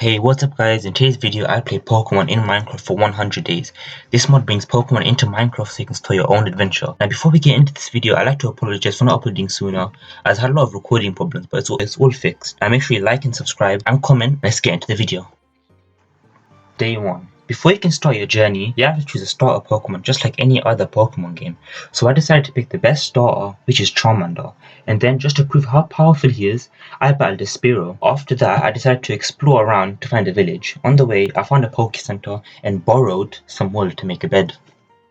Hey, what's up guys? In today's video I played Pokemon in Minecraft for 100 days. This mod brings Pokemon into Minecraft so you can start your own adventure. Now before we get into this video, I'd like to apologize for not uploading sooner as I had a lot of recording problems, but it's all fixed. Now make sure you like and subscribe and comment. Let's get into the video. Day 1. Before you can start your journey, you have to choose a starter Pokemon just like any other Pokemon game. So I decided to pick the best starter, which is Charmander. And then just to prove how powerful he is, I battled a Spearow. After that, I decided to explore around to find a village. On the way, I found a Poke Center and borrowed some wool to make a bed.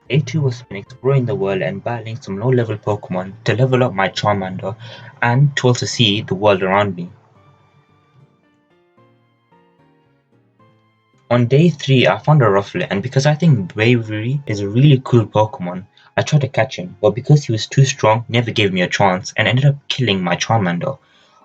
Day 2 was spent exploring the world and battling some low level Pokemon to level up my Charmander and to also see the world around me. On day 3 I found a Rufflet, and because I think Bravery is a really cool Pokemon, I tried to catch him, but because he was too strong, he never gave me a chance and ended up killing my Charmander.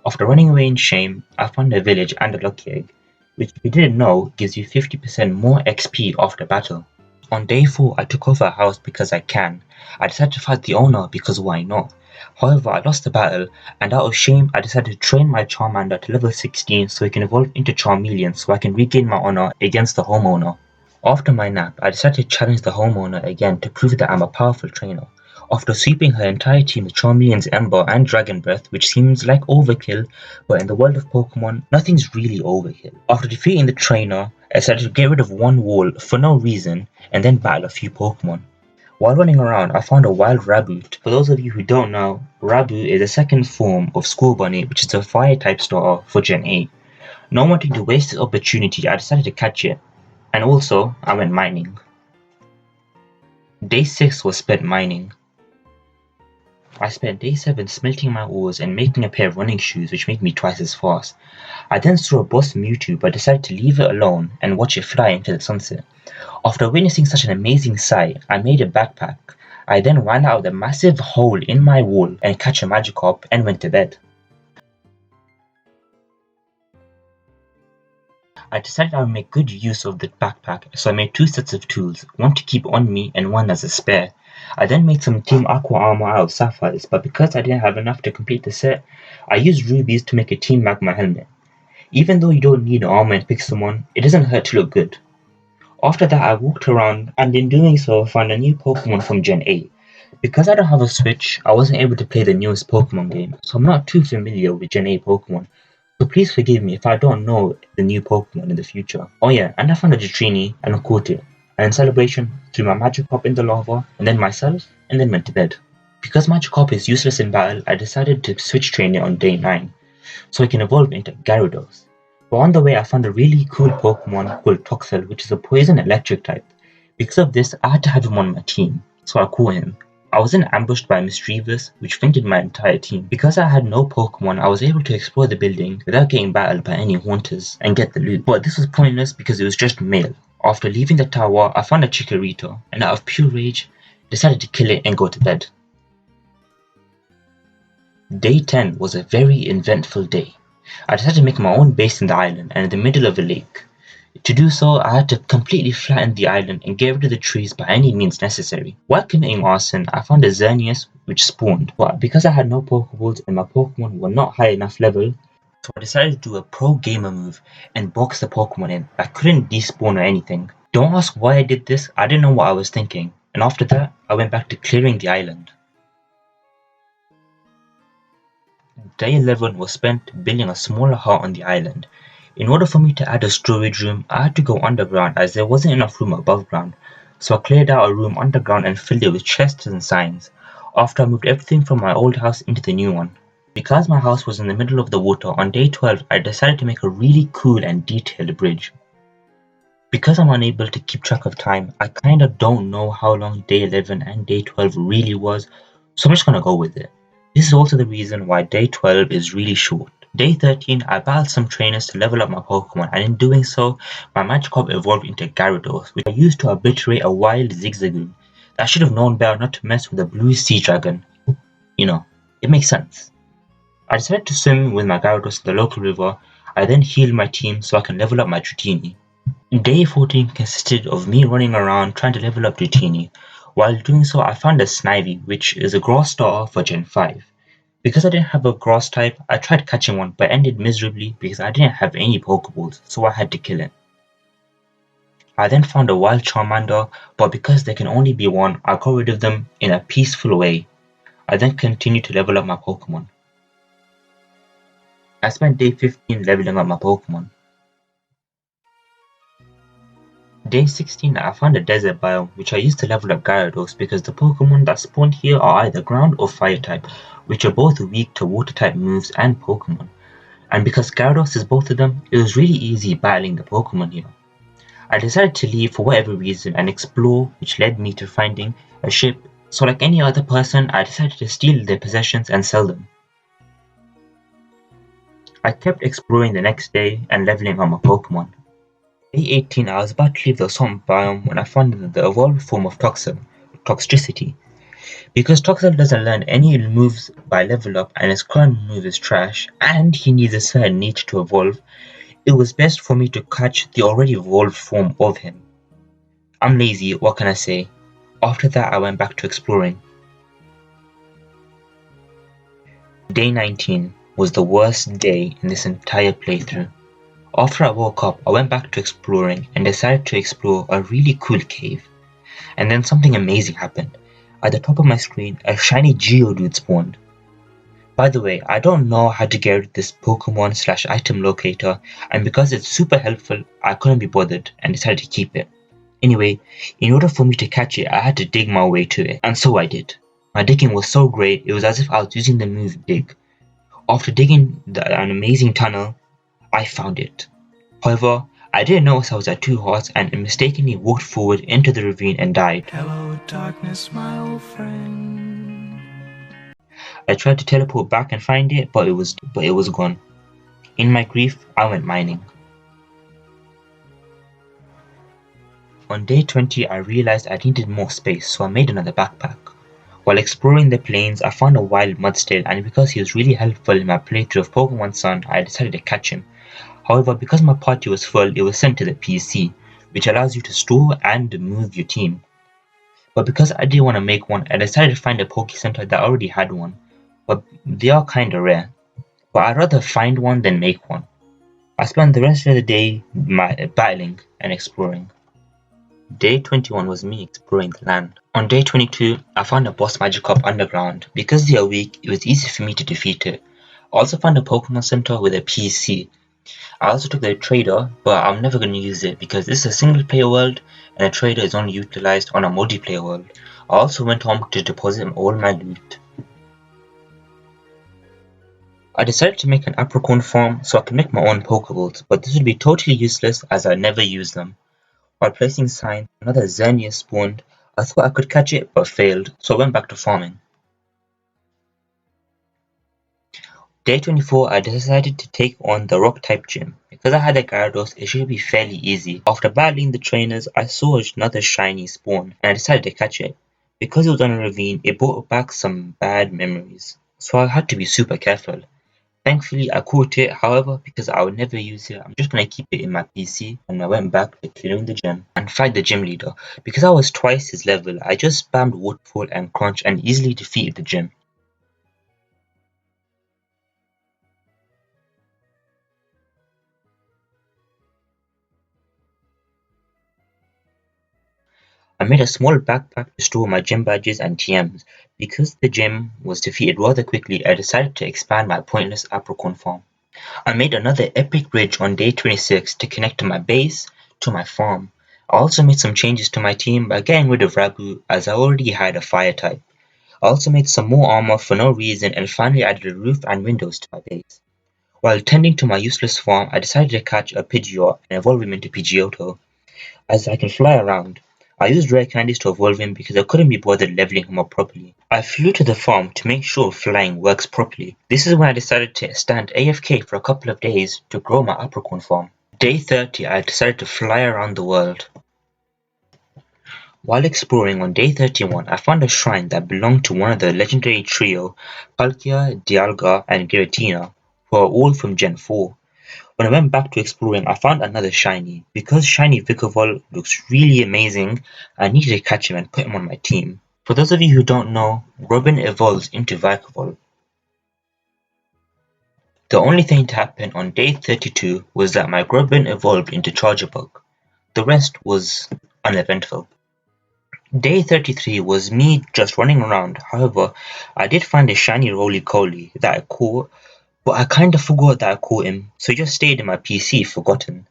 After running away in shame, I found a village and a Lucky Egg, which if you didn't know gives you 50% more XP after battle. On day 4 I took over a house because I can. I decided to fight the owner because why not? However, I lost the battle, and out of shame I decided to train my Charmander to level 16 so he can evolve into Charmeleon so I can regain my honor against the homeowner. After my nap, I decided to challenge the homeowner again to prove that I'm a powerful trainer. After sweeping her entire team with Charmeleon's Ember and Dragon Breath, which seems like overkill, but in the world of Pokemon, nothing's really overkill. After defeating the trainer, I decided to get rid of one wall for no reason and then battle a few Pokemon. While running around, I found a wild Raboot. For those of you who don't know, Raboot is a second form of Scorbunny, which is a fire-type starter for Gen 8. Not wanting to waste this opportunity, I decided to catch it. And also, I went mining. Day 6 was spent mining. I spent day 7 smelting my ores and making a pair of running shoes which made me twice as fast. I then saw a boss Mewtwo but decided to leave it alone and watch it fly into the sunset. After witnessing such an amazing sight, I made a backpack. I then ran out of the massive hole in my wall and catch a Magikarp and went to bed. I decided I would make good use of the backpack, so I made 2 sets of tools, one to keep on me and one as a spare. I then made some Team Aqua armor out of sapphires, but because I didn't have enough to complete the set, I used rubies to make a Team Magma helmet. Even though you don't need armor in Pixelmon, it doesn't hurt to look good. After that I walked around and in doing so found a new Pokemon from Gen 8. Because I don't have a Switch, I wasn't able to play the newest Pokemon game, so I'm not too familiar with Gen 8 Pokemon. So please forgive me if I don't know the new Pokemon in the future. Oh yeah, and I found a Dratini and I caught it. And in celebration, threw my Magikarp in the lava, and then myself, and then went to bed. Because Magikarp is useless in battle, I decided to switch train it on day 9, so it can evolve into Gyarados. But on the way I found a really cool Pokemon called Toxel, which is a poison electric type. Because of this, I had to have him on my team, so I caught him. I was then ambushed by Mischievous, which fainted my entire team. Because I had no Pokemon, I was able to explore the building without getting battled by any haunters and get the loot. But this was pointless because it was just mail. After leaving the tower, I found a Chikorita, and out of pure rage, decided to kill it and go to bed. Day 10 was a very eventful day. I decided to make my own base in the island and in the middle of a lake. To do so, I had to completely flatten the island and get rid of the trees by any means necessary. While committing arson, I found a Xerneas which spawned, but because I had no Pokeballs and my Pokemon were not high enough level, so I decided to do a pro gamer move and box the Pokemon in. I couldn't despawn or anything. Don't ask why I did this, I didn't know what I was thinking, and after that, I went back to clearing the island. Day 11 was spent building a smaller hut on the island. In order for me to add a storage room, I had to go underground as there wasn't enough room above ground, so I cleared out a room underground and filled it with chests and signs, after I moved everything from my old house into the new one. Because my house was in the middle of the water, on day 12 I decided to make a really cool and detailed bridge. Because I'm unable to keep track of time, I kinda don't know how long day 11 and day 12 really was, so I'm just gonna go with it. This is also the reason why day 12 is really short. Day 13, I battled some trainers to level up my Pokemon, and in doing so, my Magikarp evolved into Gyarados, which I used to obliterate a wild Zigzagoon. I should have known better not to mess with a blue sea dragon. You know, it makes sense. I decided to swim with my Gyarados in the local river. I then healed my team so I can level up my Dratini. Day 14 consisted of me running around trying to level up Dratini. While doing so, I found a Snivy, which is a grass starter for Gen 5. Because I didn't have a grass type, I tried catching one but ended miserably because I didn't have any Pokeballs, so I had to kill it. I then found a wild Charmander, but because there can only be one, I got rid of them in a peaceful way. I then continued to level up my Pokemon. I spent day 15 leveling up my Pokemon. Day 16 I found a desert biome which I used to level up Gyarados because the Pokemon that spawn here are either ground or fire type, which are both weak to water type moves and Pokemon. And because Gyarados is both of them, it was really easy battling the Pokemon here. I decided to leave for whatever reason and explore, which led me to finding a ship, so like any other person I decided to steal their possessions and sell them. I kept exploring the next day and leveling up my Pokemon. Day 18 I was about to leave the swamp biome when I found the evolved form of Toxtricity. Because Toxel doesn't learn any moves by level up and his current move is trash, and he needs a certain niche to evolve, it was best for me to catch the already evolved form of him. I'm lazy, what can I say? After that I went back to exploring. Day 19 was the worst day in this entire playthrough. After I woke up, I went back to exploring and decided to explore a really cool cave. And then something amazing happened. At the top of my screen, a shiny Geodude spawned. By the way, I don't know how to get this Pokemon / item locator, and because it's super helpful, I couldn't be bothered and decided to keep it. Anyway, in order for me to catch it, I had to dig my way to it, and so I did. My digging was so great, it was as if I was using the move Dig. After digging an amazing tunnel, I found it. However, I didn't notice I was at 2 hearts and mistakenly walked forward into the ravine and died. Hello, darkness, my old friend. I tried to teleport back and find it, but it was gone. In my grief, I went mining. On day 20, I realized I needed more space, so I made another backpack. While exploring the plains, I found a wild Mudstail, and because he was really helpful in my playthrough of Pokemon Sun, I decided to catch him. However, because my party was full, it was sent to the PC, which allows you to store and move your team. But because I didn't want to make one, I decided to find a Poke Center that already had one. But they are kinda rare. But I'd rather find one than make one. I spent the rest of the day battling and exploring. Day 21 was me exploring the land. On day 22, I found a boss Magikarp underground. Because they are weak, it was easy for me to defeat it. I also found a Pokemon Center with a PC. I also took the trader, but I'm never going to use it because this is a single player world and a trader is only utilized on a multiplayer world. I also went home to deposit all my loot. I decided to make an Apricorn farm so I could make my own Pokeballs, but this would be totally useless as I never use them. While placing signs, another Xerneas spawned. I thought I could catch it but failed, so I went back to farming. Day 24 I decided to take on the rock type gym. Because I had a Gyarados, it should be fairly easy. After battling the trainers, I saw another shiny spawn and I decided to catch it. Because it was on a ravine, it brought back some bad memories, so I had to be super careful. Thankfully I caught it, however, because I would never use it, I'm just gonna keep it in my PC, and I went back to clearing the gym and fight the gym leader. Because I was twice his level, I just spammed Waterfall and Crunch and easily defeated the gym. I made a small backpack to store my gym badges and TMs. Because the gym was defeated rather quickly, I decided to expand my pointless Apricorn farm. I made another epic bridge on day 26 to connect to my base to my farm. I also made some changes to my team by getting rid of Ragu as I already had a fire type. I also made some more armor for no reason and finally added a roof and windows to my base. While tending to my useless farm, I decided to catch a Pidgeot and evolve him into Pidgeotto, as I can fly around. I used rare candies to evolve him because I couldn't be bothered leveling him up properly. I flew to the farm to make sure flying works properly. This is when I decided to stand AFK for a couple of days to grow my Apricorn farm. Day 30 I decided to fly around the world. While exploring on day 31 I found a shrine that belonged to one of the legendary trio Palkia, Dialga and Giratina, who are all from Gen 4. When I went back to exploring, I found another shiny. Because shiny Vikavolt looks really amazing, I needed to catch him and put him on my team. For those of you who don't know, Robin evolves into Vikavolt. The only thing to happen on day 32 was that my Grubbin evolved into Chargerbug. The rest was uneventful. Day 33 was me just running around. However, I did find a shiny roly-poly that I caught, but I kinda forgot that I caught him, so he just stayed in my PC forgotten.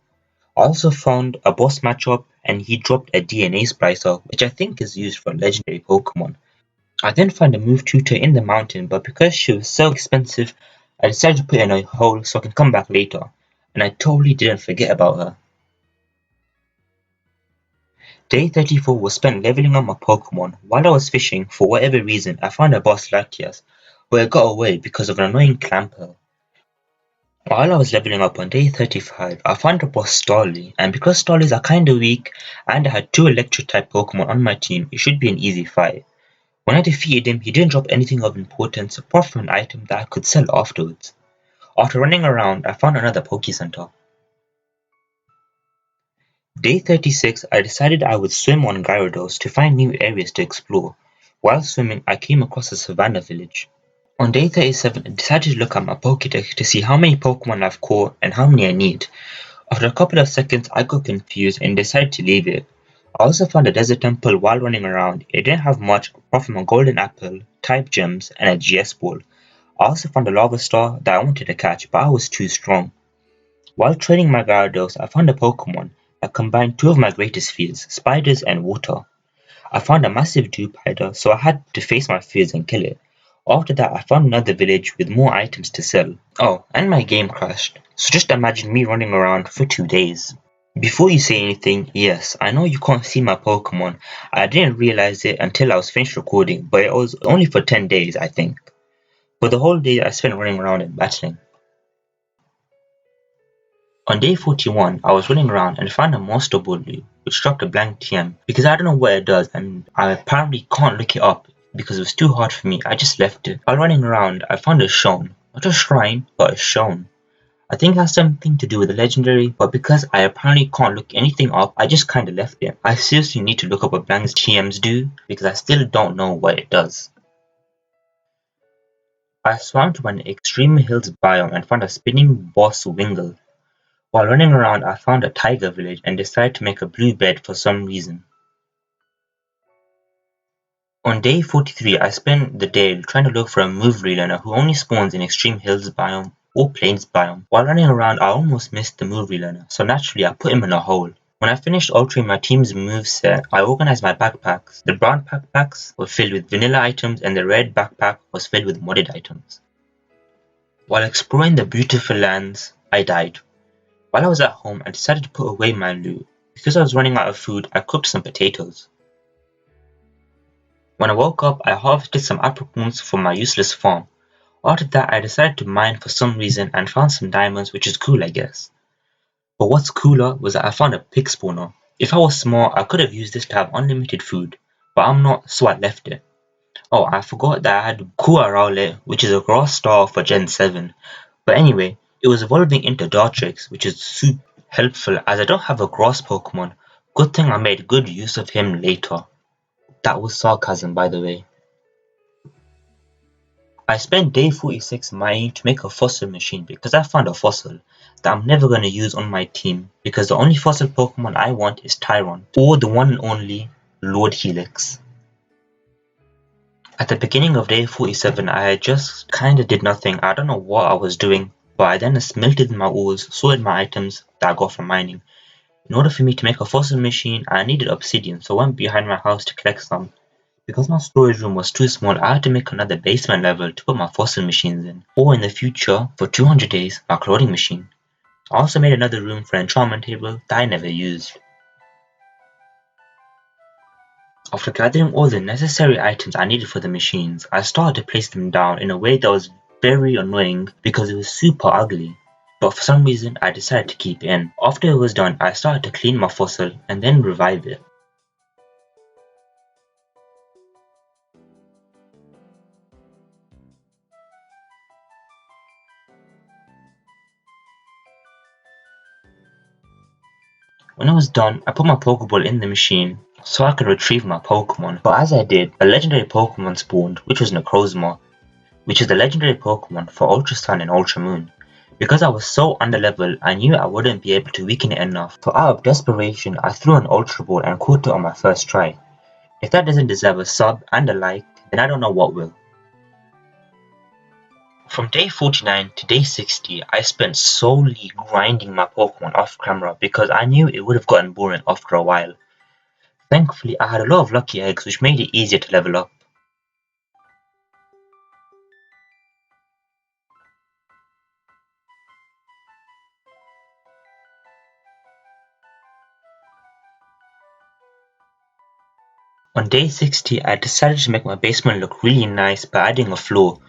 I also found a boss matchup and he dropped a DNA splicer, which I think is used for legendary Pokemon. I then found a move tutor in the mountain, but because she was so expensive, I decided to put her in a hole so I can come back later, and I totally didn't forget about her. Day 34 was spent leveling up my Pokemon. While I was fishing, for whatever reason, I found a boss Latias, but it got away because of an annoying Clamper. While I was leveling up on day 35, I found a boss Starly, and because Starlies are kinda weak, and I had 2 electric-type Pokemon on my team, it should be an easy fight. When I defeated him, he didn't drop anything of importance apart from an item that I could sell afterwards. After running around, I found another Pokécenter. Day 36, I decided I would swim on Gyarados to find new areas to explore. While swimming, I came across a savannah village. On day 37, I decided to look at my Pokédex to see how many Pokemon I've caught and how many I need. After a couple of seconds, I got confused and decided to leave it. I also found a desert temple while running around. It didn't have much apart from a golden apple, type gems, and a GS ball. I also found a lava star that I wanted to catch, but I was too strong. While training my Gyarados, I found a Pokemon that combined 2 of my greatest fears, spiders and water. I found a massive Dewpider, so I had to face my fears and kill it. After that, I found another village with more items to sell. Oh, and my game crashed. So just imagine me running around for 2 days. Before you say anything, yes, I know you can't see my Pokemon. I didn't realize it until I was finished recording, but it was only for 10 days, I think. For the whole day, I spent running around and battling. On day 41, I was running around and found a Monster Ball loot, which dropped a blank TM. Because I don't know what it does and I apparently can't look it up because it was too hard for me, I just left it. While running around, I found a Shone. Not a shrine, but a Shone. I think it has something to do with the legendary, but because I apparently can't look anything up, I just kinda left it. I seriously need to look up what blank TMs do because I still don't know what it does. I swam to an extreme hills biome and found a spinning boss Wingull. While running around, I found a tiger village and decided to make a blue bed for some reason. On day 43, I spent the day trying to look for a move relearner who only spawns in extreme hills biome or plains biome. While running around, I almost missed the move relearner, so naturally I put him in a hole. When I finished altering my team's moveset, I organized my backpacks. The brown backpacks were filled with vanilla items and the red backpack was filled with modded items. While exploring the beautiful lands, I died. While I was at home, I decided to put away my loot. Because I was running out of food, I cooked some potatoes. When I woke up, I harvested some apricots from my useless farm. After that, I decided to mine for some reason and found some diamonds, which is cool, I guess. But what's cooler was that I found a pig spawner. If I was smart, I could have used this to have unlimited food, but I'm not, so I left it. Oh, I forgot that I had Kua Rowlet, which is a grass star for Gen 7. But anyway, it was evolving into Dartrix, which is super helpful as I don't have a grass Pokemon. Good thing I made good use of him later. That was sarcasm, by the way. I spent day 46 mining to make a fossil machine because I found a fossil that I'm never going to use on my team because the only fossil Pokemon I want is Tyron or the one and only Lord Helix. At the beginning of day 47, I just kinda did nothing. I don't know what I was doing, but I then smelted my ores, sorted my items that I got from mining. In order for me to make a fossil machine, I needed obsidian, so I went behind my house to collect some. Because my storage room was too small, I had to make another basement level to put my fossil machines in, or in the future, for 200 days, my clothing machine. I also made another room for an enchantment table that I never used. After gathering all the necessary items I needed for the machines, I started to place them down in a way that was very annoying because it was super ugly. But for some reason, I decided to keep it in. After it was done, I started to clean my fossil and then revive it. When it was done, I put my Pokeball in the machine so I could retrieve my Pokemon. But as I did, a legendary Pokemon spawned, which was Necrozma, which is the legendary Pokemon for Ultra Sun and Ultra Moon. Because I was so underleveled, I knew I wouldn't be able to weaken it enough, so out of desperation I threw an Ultra Ball and caught it on my first try. If that doesn't deserve a sub and a like, then I don't know what will. From day 49 to day 60, I spent solely grinding my Pokemon off camera because I knew it would have gotten boring after a while. Thankfully, I had a lot of lucky eggs which made it easier to level up. On day 60, I decided to make my basement look really nice by adding a floor.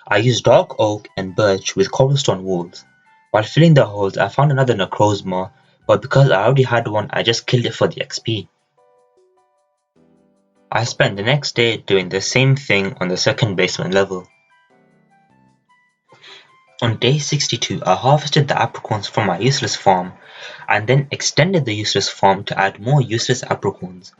I used dark oak and birch with cobblestone walls. While filling the holes, I found another Necrozma, but because I already had one, I just killed it for the XP. I spent the next day doing the same thing on the second basement level. On day 62, I harvested the apricorns from my useless farm, and then extended the useless farm to add more useless apricorns.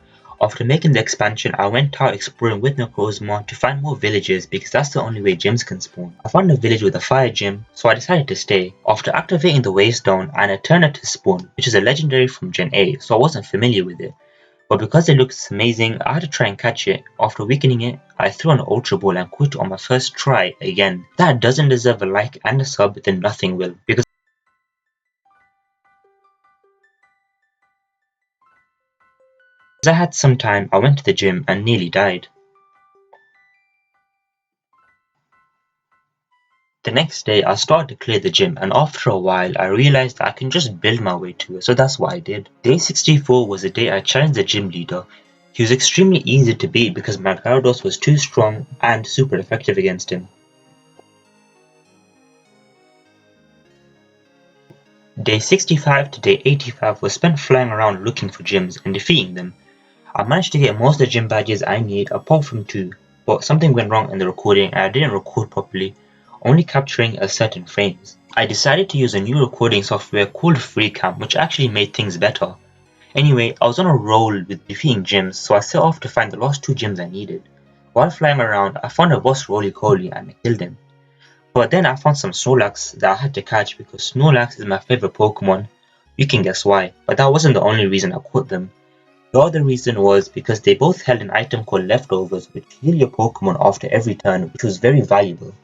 After making the expansion, I went out exploring with Necrozma to find more villages because that's the only way gyms can spawn. I found a village with a fire gym, so I decided to stay. After activating the Wavestone, an Eternatus spawned, which is a legendary from Gen 8, so I wasn't familiar with it. But because it looks amazing, I had to try and catch it. After weakening it, I threw an Ultra Ball and caught it on my first try again. If that doesn't deserve a like and a sub, then nothing will. Because I had some time, I went to the gym and nearly died. The next day, I started to clear the gym, and after a while, I realized that I can just build my way to it, so that's what I did. Day 64 was the day I challenged the gym leader. He was extremely easy to beat because my Gyarados was too strong and super effective against him. Day 65 to day 85 was spent flying around looking for gyms and defeating them. I managed to get most of the gym badges I need apart from 2, but something went wrong in the recording and I didn't record properly, only capturing a certain frames. I decided to use a new recording software called FreeCam, which actually made things better. Anyway, I was on a roll with defeating gyms, so I set off to find the last 2 gyms I needed. While flying around, I found a boss Roly-Coly and I killed him. But then I found some Snorlax that I had to catch because Snorlax is my favorite Pokemon. You can guess why, but that wasn't the only reason I caught them. The other reason was because they both held an item called Leftovers which heal your Pokemon after every turn, which was very valuable.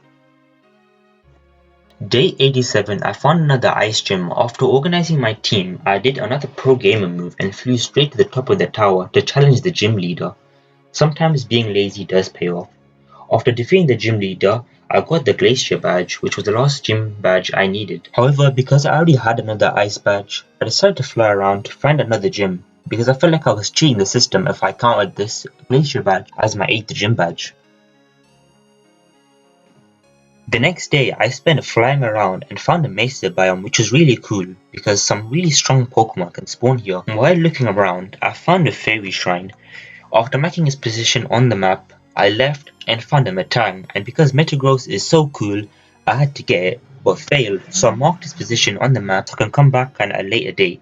Day 87, I found another ice gym. After organizing my team, I did another pro gamer move and flew straight to the top of the tower to challenge the gym leader. Sometimes being lazy does pay off. After defeating the gym leader, I got the Glacier badge, which was the last gym badge I needed. However, because I already had another ice badge, I decided to fly around to find another gym, because I felt like I was cheating the system if I counted this Glacier badge as my 8th gym badge. The next day, I spent flying around and found a Mesa biome which was really cool because some really strong Pokemon can spawn here. And while looking around, I found a fairy shrine. After marking its position on the map, I left and found a Metang, and because Metagross is so cool, I had to get it, but failed, so I marked its position on the map so I can come back at a later date.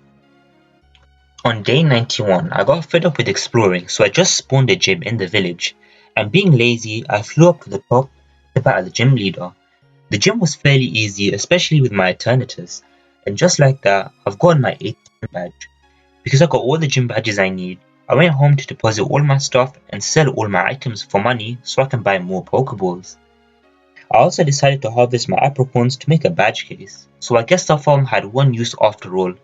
On day 91, I got fed up with exploring, so I just spawned a gym in the village, and being lazy, I flew up to the top to battle the gym leader. The gym was fairly easy, especially with my Eternatus, and just like that, I've gotten my 8th gym badge. Because I got all the gym badges I need, I went home to deposit all my stuff and sell all my items for money so I can buy more Pokeballs. I also decided to harvest my apricorns to make a badge case, so I guess the farm had one use after all.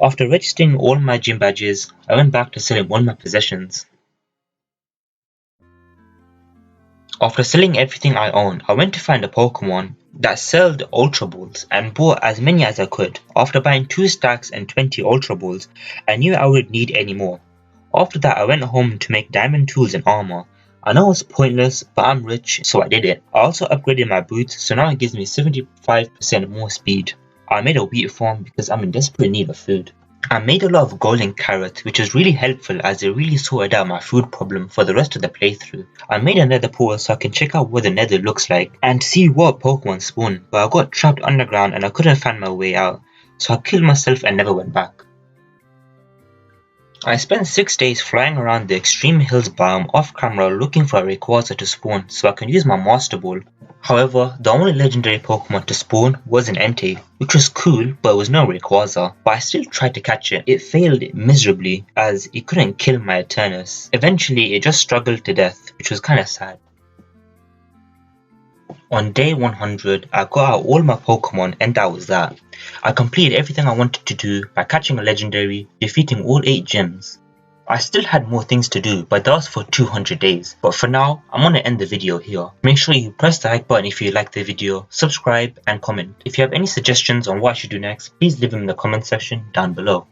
After registering all my gym badges, I went back to selling all my possessions. After selling everything I owned, I went to find a Pokemon that sold Ultra Balls and bought as many as I could. After buying 2 stacks and 20 Ultra Balls, I knew I wouldn't need any more. After that, I went home to make diamond tools and armor. I know it's pointless, but I'm rich, so I did it. I also upgraded my boots, so now it gives me 75% more speed. I made a wheat farm because I'm in desperate need of food. I made a lot of golden carrots, which was really helpful as it really sorted out my food problem for the rest of the playthrough. I made a nether portal so I can check out what the nether looks like and see what Pokemon spawn, but I got trapped underground and I couldn't find my way out, so I killed myself and never went back. I spent 6 days flying around the extreme hills biome off camera looking for a Rayquaza to spawn so I can use my Master Ball. However, the only legendary Pokemon to spawn was an Entei, which was cool but it was no Rayquaza, but I still tried to catch it. It failed miserably as it couldn't kill my Eternus. Eventually it just struggled to death, which was kinda sad. On day 100, I got out all my Pokemon and that was that. I completed everything I wanted to do by catching a legendary, defeating all 8 gyms. I still had more things to do, but that was for 200 days. But for now, I'm gonna end the video here. Make sure you press the like button if you liked the video, subscribe and comment. If you have any suggestions on what I should do next, please leave them in the comment section down below.